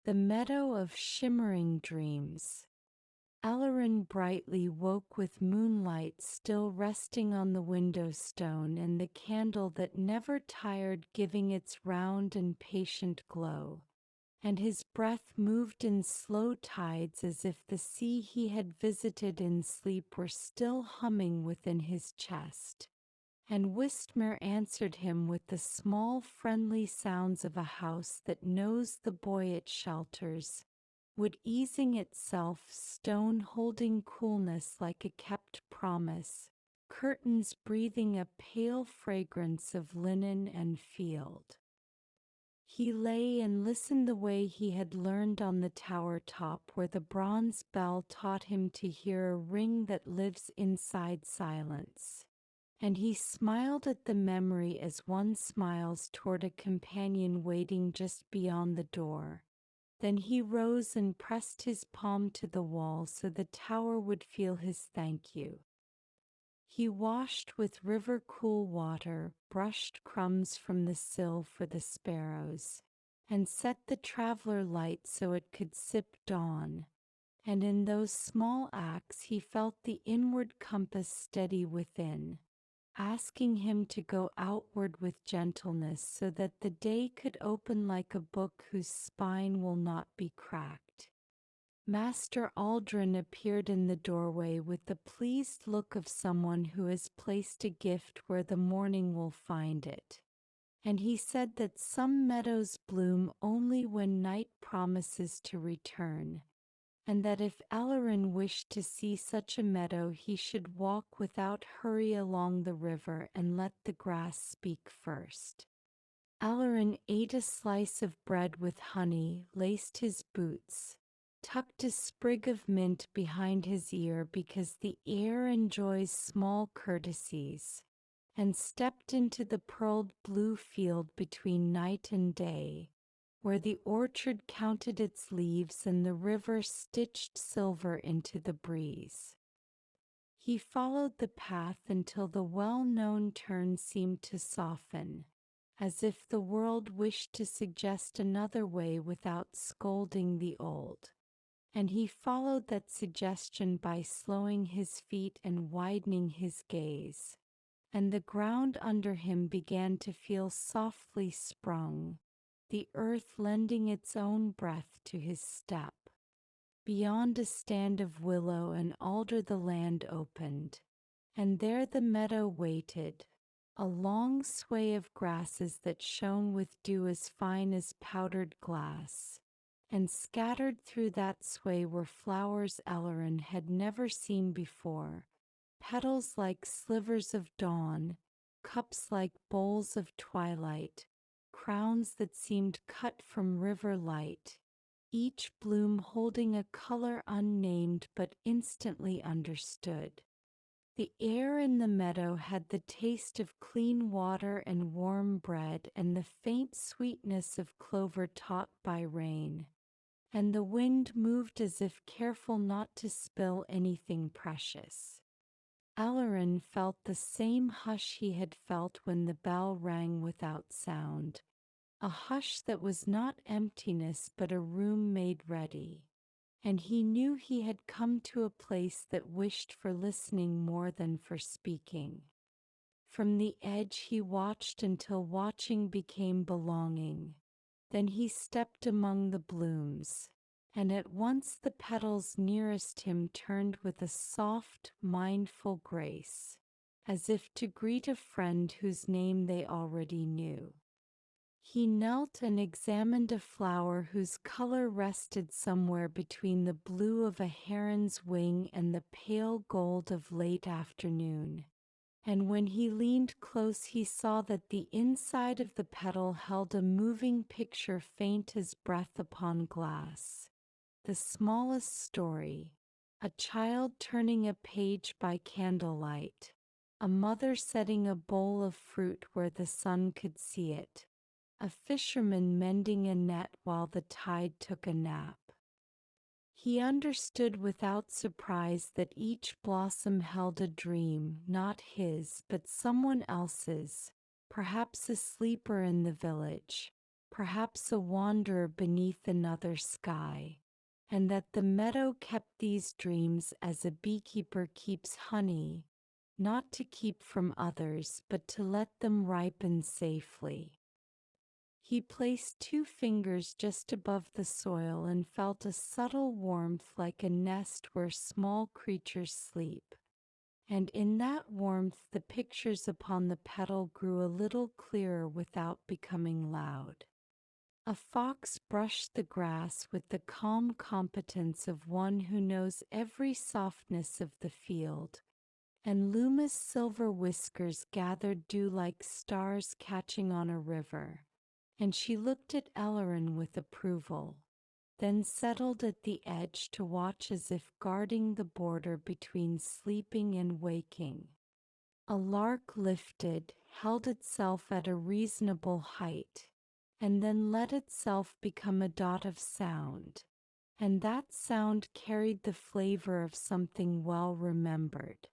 The Meadow of Shimmering Dreams. Elorin Brightlea woke with moonlight still resting on the windowstone and the candle that never tired giving its round and patient glow. And his breath moved in slow tides as if the sea he had visited in sleep were still humming within his chest. And Wistmere answered him with the small friendly sounds of a house that knows the boy it shelters, wood easing itself, stone holding coolness like a kept promise, curtains breathing a pale fragrance of linen and field. He lay and listened the way he had learned on the tower top, where the bronze bell taught him to hear a ring that lives inside silence. And he smiled at the memory as one smiles toward a companion waiting just beyond the door. Then he rose and pressed his palm to the wall so the tower would feel his thank you. He washed with river cool water, brushed crumbs from the sill for the sparrows, and set the traveler light so it could sip dawn. And in those small acts he felt the inward compass steady within, asking him to go outward with gentleness so that the day could open like a book whose spine will not be cracked. Master Aldrin appeared in the doorway with the pleased look of someone who has placed a gift where the morning will find it. And he said that some meadows bloom only when night promises to return, and that if Elorin wished to see such a meadow he should walk without hurry along the river and let the grass speak first. Elorin ate a slice of bread with honey, laced his boots, tucked a sprig of mint behind his ear because the air enjoys small courtesies, and stepped into the pearled blue field between night and day, where the orchard counted its leaves and the river stitched silver into the breeze. He followed the path until the well-known turn seemed to soften, as if the world wished to suggest another way without scolding the old. And he followed that suggestion by slowing his feet and widening his gaze, and the ground under him began to feel softly sprung, the earth lending its own breath to his step. Beyond a stand of willow and alder the land opened, and there the meadow waited, a long sway of grasses that shone with dew as fine as powdered glass. And scattered through that sway were flowers Elorin had never seen before, petals like slivers of dawn, cups like bowls of twilight, crowns that seemed cut from river light, each bloom holding a color unnamed but instantly understood. The air in the meadow had the taste of clean water and warm bread and the faint sweetness of clover taught by rain. And the wind moved as if careful not to spill anything precious. Elorin felt the same hush he had felt when the bell rang without sound, a hush that was not emptiness but a room made ready. And he knew he had come to a place that wished for listening more than for speaking. From the edge he watched until watching became belonging. Then he stepped among the blooms, and at once the petals nearest him turned with a soft, mindful grace, as if to greet a friend whose name they already knew. He knelt and examined a flower whose color rested somewhere between the blue of a heron's wing and the pale gold of late afternoon. And when he leaned close he saw that the inside of the petal held a moving picture faint as breath upon glass. The smallest story, a child turning a page by candlelight, a mother setting a bowl of fruit where the sun could see it, a fisherman mending a net while the tide took a nap. He understood without surprise that each blossom held a dream, not his, but someone else's, perhaps a sleeper in the village, perhaps a wanderer beneath another sky, and that the meadow kept these dreams as a beekeeper keeps honey, not to keep from others but to let them ripen safely. He placed 2 fingers just above the soil and felt a subtle warmth like a nest where small creatures sleep. And in that warmth the pictures upon the petal grew a little clearer without becoming loud. A fox brushed the grass with the calm competence of one who knows every softness of the field, and Luma's silver whiskers gathered dew like stars catching on a river, and she looked at Elorin with approval, then settled at the edge to watch as if guarding the border between sleeping and waking. A lark lifted, held itself at a reasonable height, and then let itself become a dot of sound, and that sound carried the flavor of something well remembered.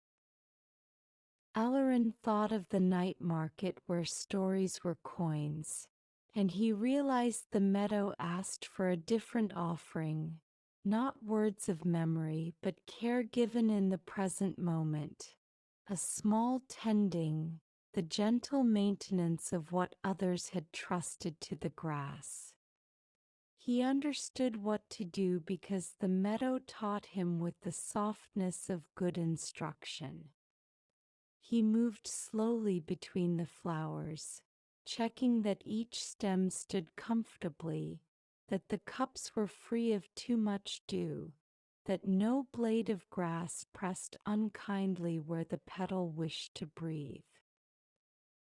Elorin thought of the night market where stories were coins, and he realized the meadow asked for a different offering, not words of memory but care given in the present moment, a small tending, the gentle maintenance of what others had trusted to the grass. He understood what to do because the meadow taught him with the softness of good instruction. He moved slowly between the flowers, checking that each stem stood comfortably, that the cups were free of too much dew, that no blade of grass pressed unkindly where the petal wished to breathe.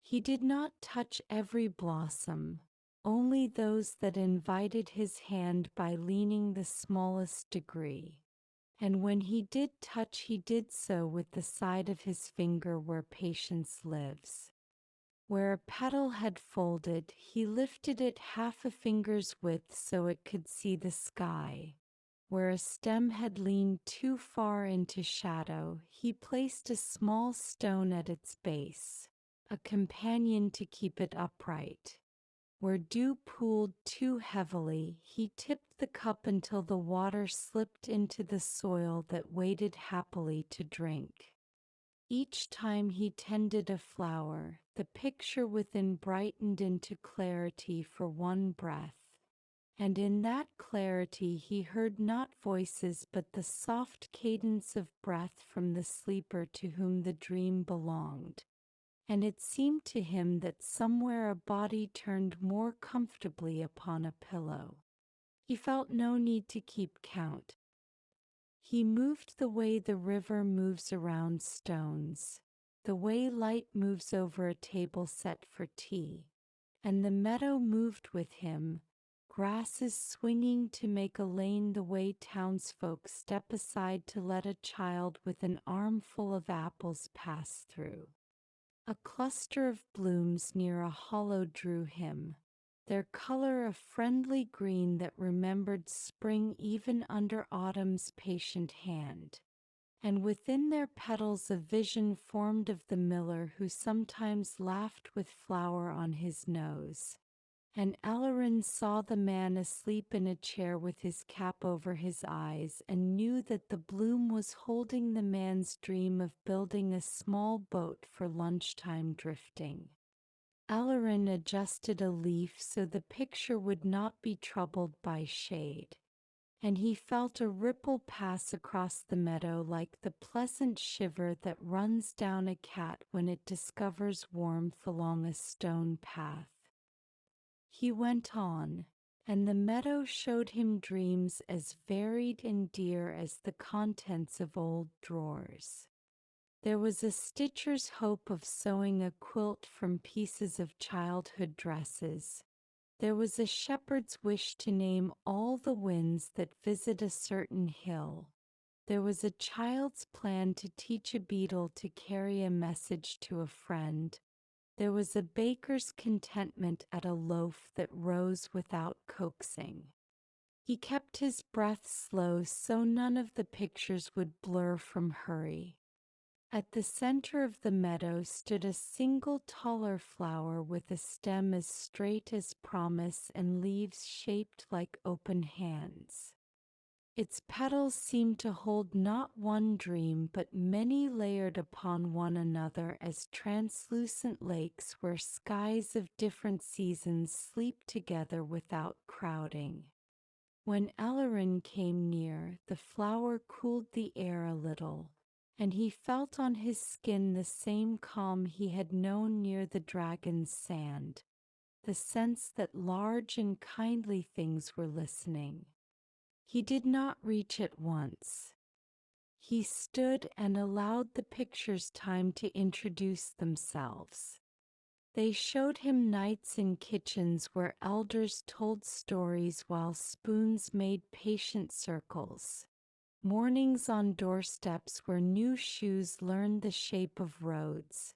He did not touch every blossom, only those that invited his hand by leaning the smallest degree. And when he did touch, he did so with the side of his finger where patience lives. Where a petal had folded, he lifted it half a finger's width so it could see the sky. Where a stem had leaned too far into shadow, he placed a small stone at its base, a companion to keep it upright. Where dew pooled too heavily, he tipped the cup until the water slipped into the soil that waited happily to drink. Each time he tended a flower, the picture within brightened into clarity for one breath, and in that clarity he heard not voices but the soft cadence of breath from the sleeper to whom the dream belonged. And it seemed to him that somewhere a body turned more comfortably upon a pillow. He felt no need to keep count. He moved the way the river moves around stones, the way light moves over a table set for tea, and the meadow moved with him, grasses swinging to make a lane the way townsfolk step aside to let a child with an armful of apples pass through. A cluster of blooms near a hollow drew him, their color a friendly green that remembered spring even under autumn's patient hand. And within their petals a vision formed of the miller who sometimes laughed with flour on his nose. And Elorin saw the man asleep in a chair with his cap over his eyes and knew that the bloom was holding the man's dream of building a small boat for lunchtime drifting. Elorin adjusted a leaf so the picture would not be troubled by shade, and he felt a ripple pass across the meadow like the pleasant shiver that runs down a cat when it discovers warmth along a stone path. He went on, and the meadow showed him dreams as varied and dear as the contents of old drawers. There was a stitcher's hope of sewing a quilt from pieces of childhood dresses. There was a shepherd's wish to name all the winds that visit a certain hill. There was a child's plan to teach a beetle to carry a message to a friend. There was a baker's contentment at a loaf that rose without coaxing. He kept his breath slow so none of the pictures would blur from hurry. At the center of the meadow stood a single taller flower with a stem as straight as promise and leaves shaped like open hands. Its petals seemed to hold not one dream but many layered upon one another as translucent lakes where skies of different seasons sleep together without crowding. When Elorin came near, the flower cooled the air a little, and he felt on his skin the same calm he had known near the dragon's sand, the sense that large and kindly things were listening. He did not reach at once. He stood and allowed the pictures time to introduce themselves. They showed him nights in kitchens where elders told stories while spoons made patient circles. Mornings on doorsteps where new shoes learned the shape of roads.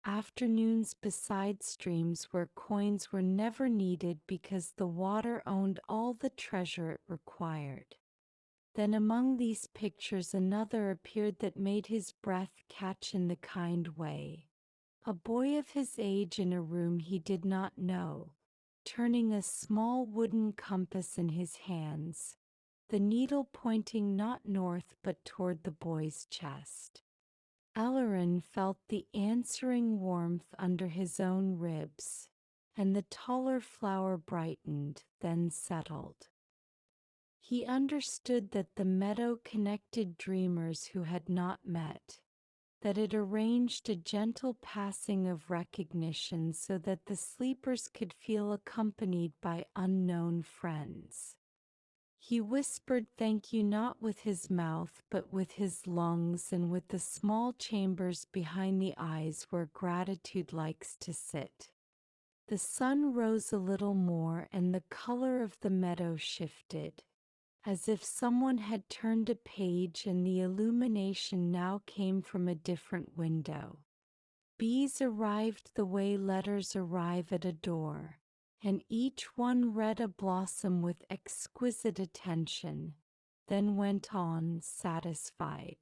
Afternoons beside streams where coins were never needed because the water owned all the treasure it required. Then among these pictures another appeared that made his breath catch in the kind way. A boy of his age in a room he did not know, turning a small wooden compass in his hands, the needle pointing not north but toward the boy's chest. Elorin felt the answering warmth under his own ribs, and the taller flower brightened, then settled. He understood that the meadow connected dreamers who had not met, that it arranged a gentle passing of recognition so that the sleepers could feel accompanied by unknown friends. He whispered thank you not with his mouth but with his lungs and with the small chambers behind the eyes where gratitude likes to sit. The sun rose a little more and the color of the meadow shifted, as if someone had turned a page and the illumination now came from a different window. Bees arrived the way letters arrive at a door, and each one read a blossom with exquisite attention, then went on satisfied.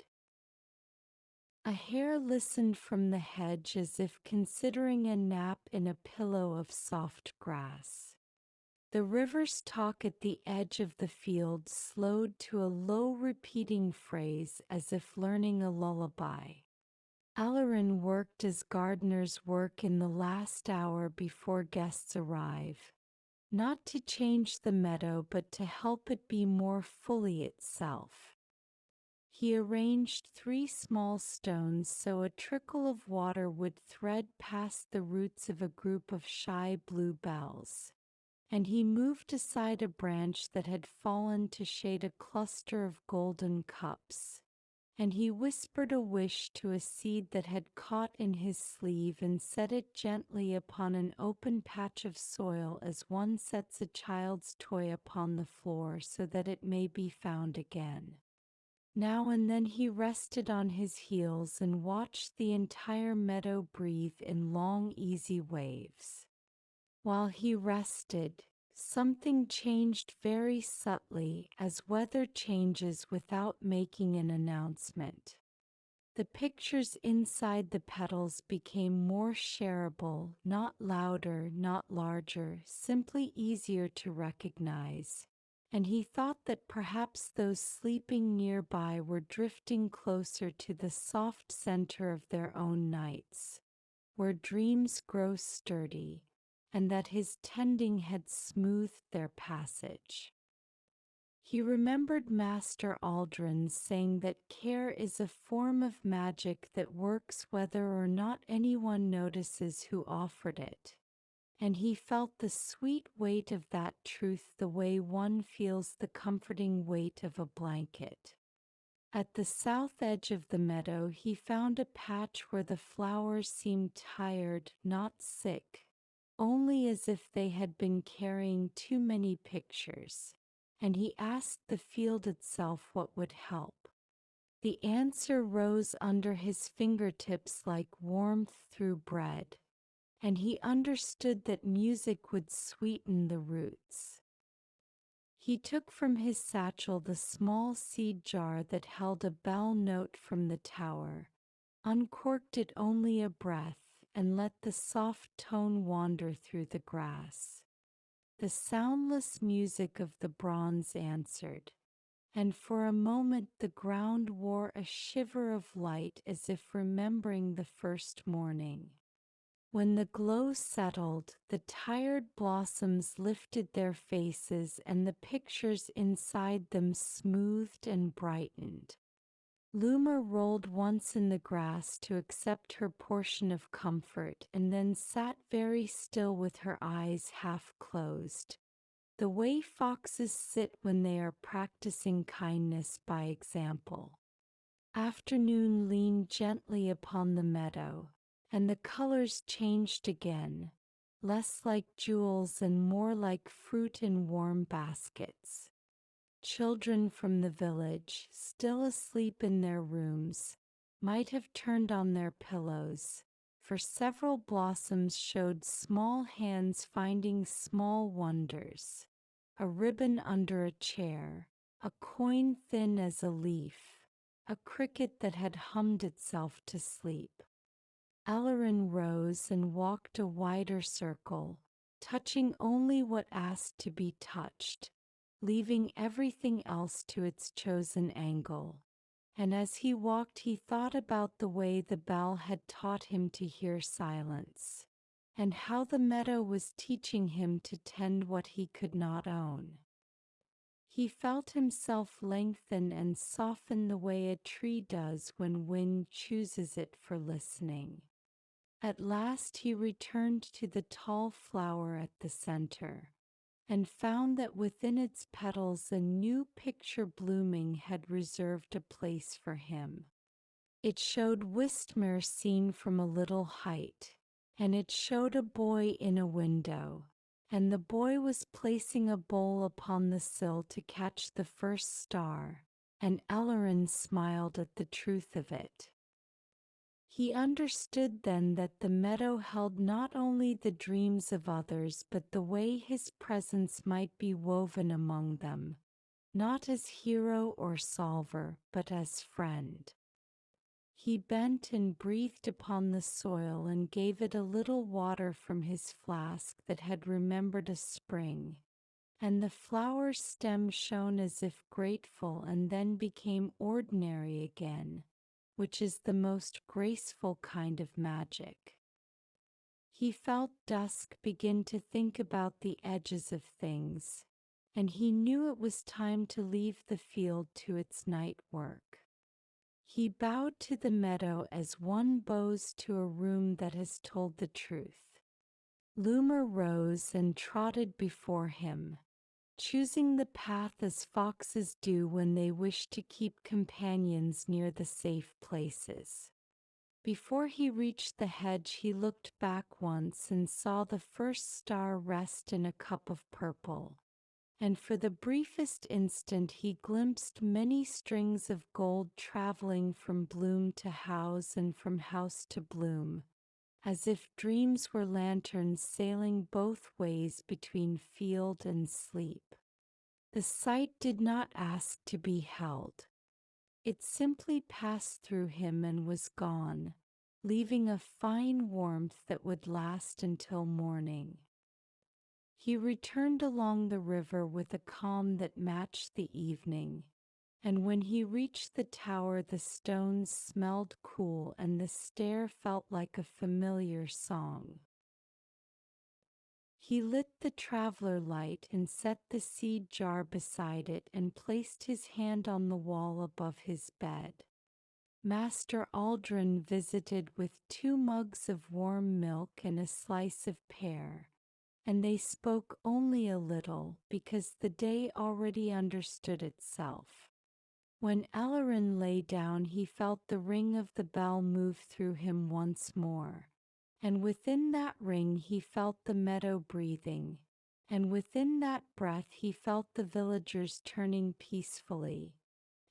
A hare listened from the hedge as if considering a nap in a pillow of soft grass. The river's talk at the edge of the field slowed to a low repeating phrase as if learning a lullaby. Elorin worked as gardeners work in the last hour before guests arrive, not to change the meadow but to help it be more fully itself. He arranged 3 small stones so a trickle of water would thread past the roots of a group of shy bluebells, and he moved aside a branch that had fallen to shade a cluster of golden cups. And he whispered a wish to a seed that had caught in his sleeve and set it gently upon an open patch of soil as one sets a child's toy upon the floor so that it may be found again. Now and then he rested on his heels and watched the entire meadow breathe in long, easy waves. While he rested, something changed very subtly as weather changes without making an announcement. The pictures inside the petals became more shareable, not louder, not larger, simply easier to recognize. And he thought that perhaps those sleeping nearby were drifting closer to the soft center of their own nights, where dreams grow sturdy, and that his tending had smoothed their passage. He remembered Master Aldrin's saying that care is a form of magic that works whether or not anyone notices who offered it, and he felt the sweet weight of that truth the way one feels the comforting weight of a blanket. At the south edge of the meadow he found a patch where the flowers seemed tired, not sick, only as if they had been carrying too many pictures, and he asked the field itself what would help. The answer rose under his fingertips like warmth through bread, and he understood that music would sweeten the roots. He took from his satchel the small seed jar that held a bell note from the tower, uncorked it only a breath, and let the soft tone wander through the grass. The soundless music of the bronze answered, and for a moment the ground wore a shiver of light as if remembering the first morning. When the glow settled, the tired blossoms lifted their faces and the pictures inside them smoothed and brightened. Luma rolled once in the grass to accept her portion of comfort and then sat very still with her eyes half closed, the way foxes sit when they are practicing kindness by example. Afternoon leaned gently upon the meadow, and the colors changed again, less like jewels and more like fruit in warm baskets. Children from the village, still asleep in their rooms, might have turned on their pillows, for several blossoms showed small hands finding small wonders: a ribbon under a chair, a coin thin as a leaf, a cricket that had hummed itself to sleep. Elorin rose and walked a wider circle, touching only what asked to be touched, leaving everything else to its chosen angle. And as he walked, he thought about the way the bell had taught him to hear silence, and how the meadow was teaching him to tend what he could not own. He felt himself lengthen and soften the way a tree does when wind chooses it for listening. At last he returned to the tall flower at the center, and found that within its petals a new picture blooming had reserved a place for him. It showed Wistmere seen from a little height, and it showed a boy in a window, and the boy was placing a bowl upon the sill to catch the first star, and Elorin smiled at the truth of it. He understood then that the meadow held not only the dreams of others but the way his presence might be woven among them, not as hero or solver but as friend. He bent and breathed upon the soil and gave it a little water from his flask that had remembered a spring, and the flower's stem shone as if grateful and then became ordinary again, which is the most graceful kind of magic. He felt dusk begin to think about the edges of things, and he knew it was time to leave the field to its night work. He bowed to the meadow as one bows to a room that has told the truth. Luma rose and trotted before him, choosing the path as foxes do when they wish to keep companions near the safe places. Before he reached the hedge, he looked back once and saw the first star rest in a cup of purple, and for the briefest instant he glimpsed many strings of gold traveling from bloom to house and from house to bloom, as if dreams were lanterns sailing both ways between field and sleep. The sight did not ask to be held. It simply passed through him and was gone, leaving a fine warmth that would last until morning. He returned along the river with a calm that matched the evening, and when he reached the tower the stones smelled cool and the stair felt like a familiar song. He lit the traveler light and set the seed jar beside it and placed his hand on the wall above his bed. Master Aldrin visited with 2 mugs of warm milk and a slice of pear, and they spoke only a little because the day already understood itself. When Elorin lay down, he felt the ring of the bell move through him once more, and within that ring he felt the meadow breathing, and within that breath he felt the villagers turning peacefully,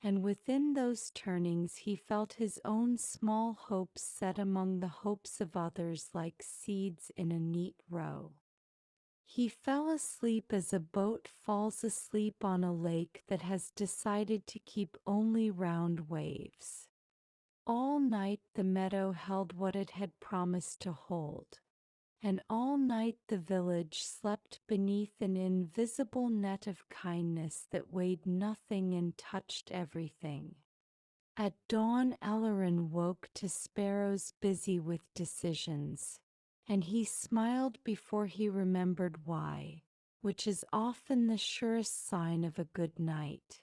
and within those turnings he felt his own small hopes set among the hopes of others like seeds in a neat row. He fell asleep as a boat falls asleep on a lake that has decided to keep only round waves. All night the meadow held what it had promised to hold, and all night the village slept beneath an invisible net of kindness that weighed nothing and touched everything. At dawn Elorin woke to sparrows busy with decisions, and he smiled before he remembered why, which is often the surest sign of a good night.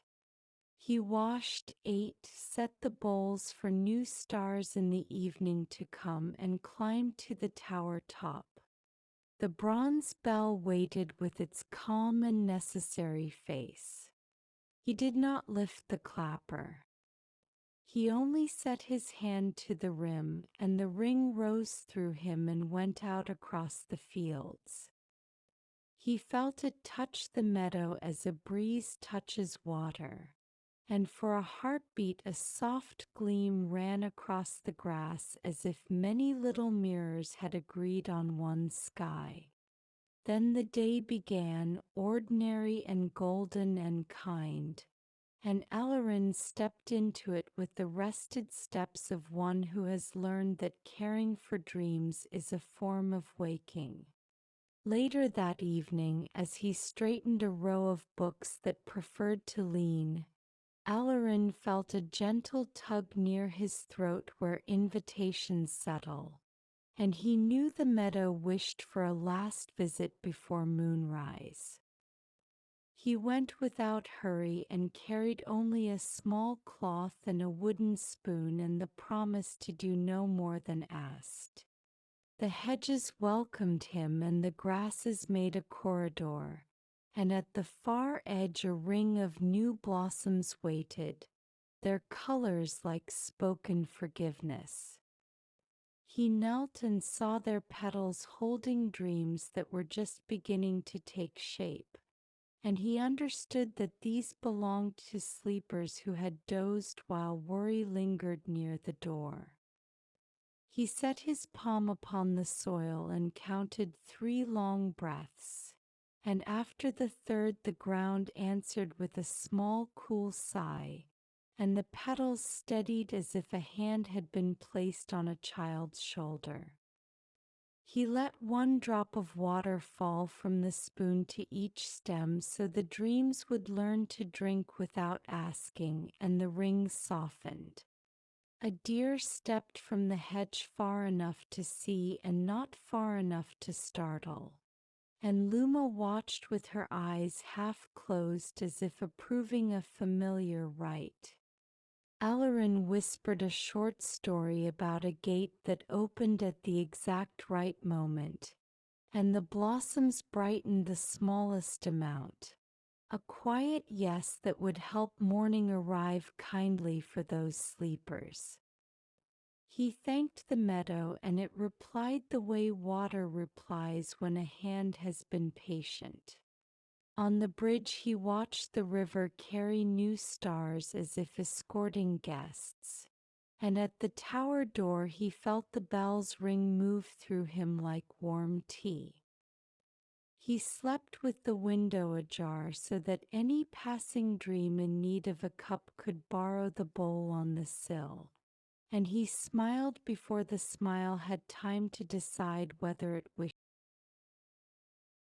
He washed, ate, set the bowls for new stars in the evening to come, and climbed to the tower top. The bronze bell waited with its calm and necessary face. He did not lift the clapper. He only set his hand to the rim, and the ring rose through him and went out across the fields. He felt it touch the meadow as a breeze touches water, and for a heartbeat a soft gleam ran across the grass as if many little mirrors had agreed on one sky. Then the day began, ordinary and golden and kind, and Elorin stepped into it with the rested steps of one who has learned that caring for dreams is a form of waking. Later that evening, as he straightened a row of books that preferred to lean, Elorin felt a gentle tug near his throat where invitations settle, and he knew the meadow wished for a last visit before moonrise. He went without hurry and carried only a small cloth and a wooden spoon and the promise to do no more than asked. The hedges welcomed him and the grasses made a corridor, and at the far edge a ring of new blossoms waited, their colors like spoken forgiveness. He knelt and saw their petals holding dreams that were just beginning to take shape, and he understood that these belonged to sleepers who had dozed while worry lingered near the door. He set his palm upon the soil and counted 3 long breaths, and after the third the ground answered with a small cool sigh, and the petals steadied as if a hand had been placed on a child's shoulder. He let 1 drop of water fall from the spoon to each stem so the dreams would learn to drink without asking, and the ring softened. A deer stepped from the hedge far enough to see and not far enough to startle, and Luma watched with her eyes half closed as if approving a familiar rite. Elorin whispered a short story about a gate that opened at the exact right moment, and the blossoms brightened the smallest amount. A quiet yes that would help morning arrive kindly for those sleepers. He thanked the meadow, and it replied the way water replies when a hand has been patient. On the bridge he watched the river carry new stars as if escorting guests, and at the tower door he felt the bells ring move through him like warm tea. He slept with the window ajar so that any passing dream in need of a cup could borrow the bowl on the sill, and he smiled before the smile had time to decide whether it wished